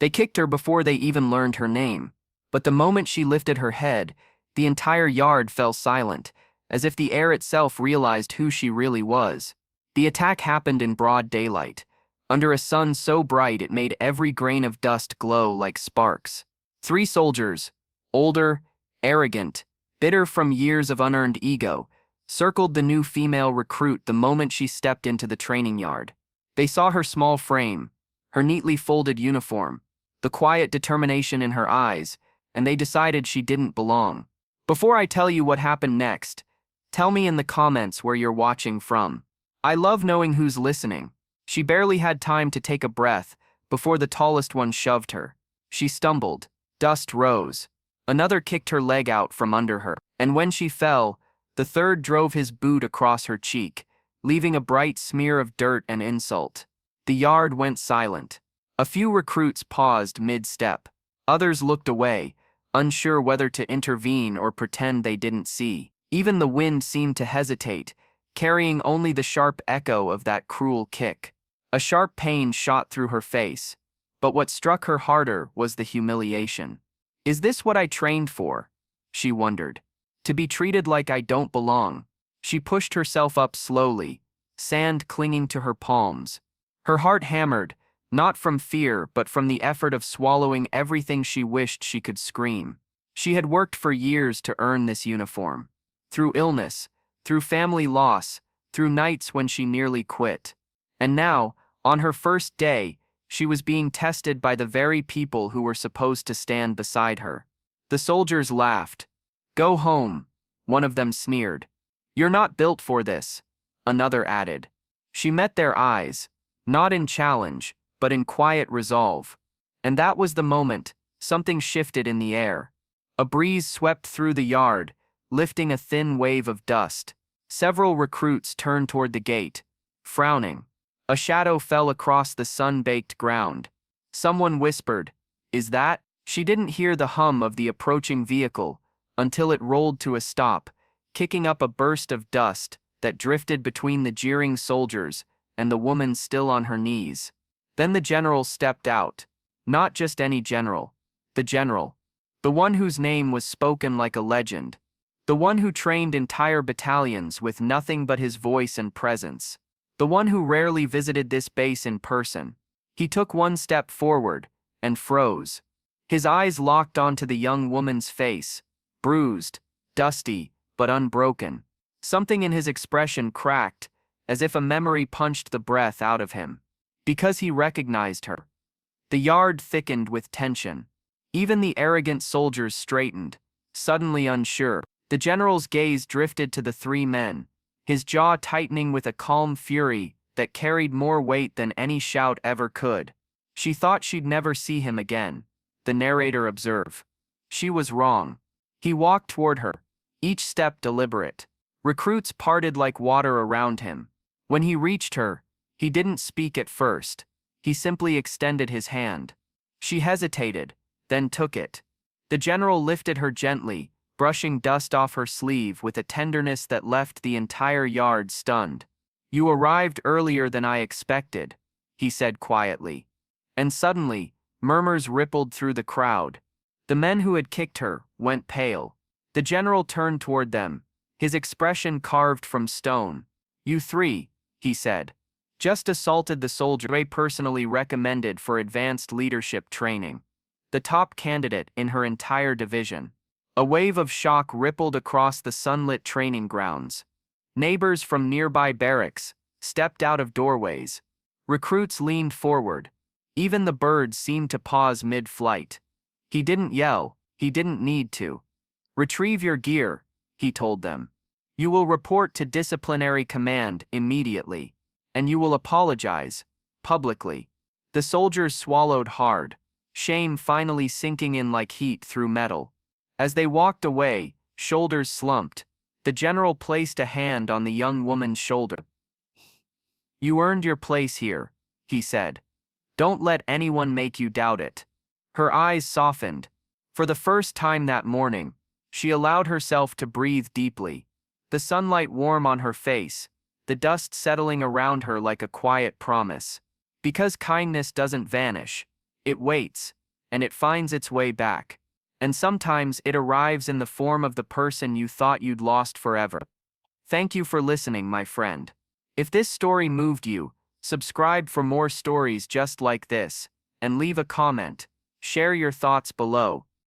They kicked her before they even learned her name. But the moment she lifted her head, the entire yard fell silent, as if the air itself realized who she really was. The attack happened in broad daylight, under a sun so bright it made every grain of dust glow like sparks. 3 soldiers, older, arrogant, bitter from years of unearned ego, circled the new female recruit the moment she stepped into the training yard. They saw her small frame, her neatly folded uniform, the quiet determination in her eyes, and they decided she didn't belong. Before I tell you what happened next, tell me in the comments where you're watching from. I love knowing who's listening. She barely had time to take a breath before the tallest one shoved her. She stumbled. Dust rose. Another kicked her leg out from under her, and when she fell, the third drove his boot across her cheek, leaving a bright smear of dirt and insult. The yard went silent. A few recruits paused mid-step. Others looked away, unsure whether to intervene or pretend they didn't see. Even the wind seemed to hesitate, carrying only the sharp echo of that cruel kick. A sharp pain shot through her face, but what struck her harder was the humiliation. Is this what I trained for? She wondered. To be treated like I don't belong. She pushed herself up slowly, sand clinging to her palms. Her heart hammered, not from fear but from the effort of swallowing everything she wished she could scream. She had worked for years to earn this uniform. Through illness, through family loss, through nights when she nearly quit. And now, on her first day, she was being tested by the very people who were supposed to stand beside her. The soldiers laughed. "Go home," one of them sneered. "You're not built for this," another added. She met their eyes, not in challenge, but in quiet resolve. And that was the moment something shifted in the air. A breeze swept through the yard, lifting a thin wave of dust. Several recruits turned toward the gate, frowning. A shadow fell across the sun-baked ground. Someone whispered, "Is that?" She didn't hear the hum of the approaching vehicle until it rolled to a stop, kicking up a burst of dust that drifted between the jeering soldiers and the woman still on her knees. Then the general stepped out. Not just any general. The general. The one whose name was spoken like a legend. The one who trained entire battalions with nothing but his voice and presence. The one who rarely visited this base in person. He took one step forward and froze. His eyes locked onto the young woman's face, bruised, dusty, but unbroken. Something in his expression cracked, as if a memory punched the breath out of him. Because he recognized her. The yard thickened with tension. Even the arrogant soldiers straightened, suddenly unsure. The general's gaze drifted to the 3 men, his jaw tightening with a calm fury that carried more weight than any shout ever could. She thought she'd never see him again, the narrator observed. She was wrong. He walked toward her, each step deliberate. Recruits parted like water around him. When he reached her, he didn't speak at first. He simply extended his hand. She hesitated, then took it. The general lifted her gently, brushing dust off her sleeve with a tenderness that left the entire yard stunned. "You arrived earlier than I expected," he said quietly. And suddenly, murmurs rippled through the crowd. The men who had kicked her went pale. The general turned toward them, his expression carved from stone. "You 3, he said, just assaulted the soldier Ray personally recommended for advanced leadership training. The top candidate in her entire division." A wave of shock rippled across the sunlit training grounds. Neighbors from nearby barracks stepped out of doorways. Recruits leaned forward. Even the birds seemed to pause mid-flight. He didn't yell. He didn't need to. "Retrieve your gear," he told them. "You will report to disciplinary command immediately. And you will apologize, publicly." The soldiers swallowed hard, shame finally sinking in like heat through metal. As they walked away, shoulders slumped, the general placed a hand on the young woman's shoulder. "You earned your place here," he said. "Don't let anyone make you doubt it." Her eyes softened. For the first time that morning, she allowed herself to breathe deeply. The sunlight warm on her face, the dust settling around her like a quiet promise. Because kindness doesn't vanish, It waits, and it finds its way back. And sometimes it arrives in the form of the person you thought you'd lost forever. Thank you for listening, my friend. If this story moved you, subscribe for more stories just like this, and leave a comment. Share your thoughts below.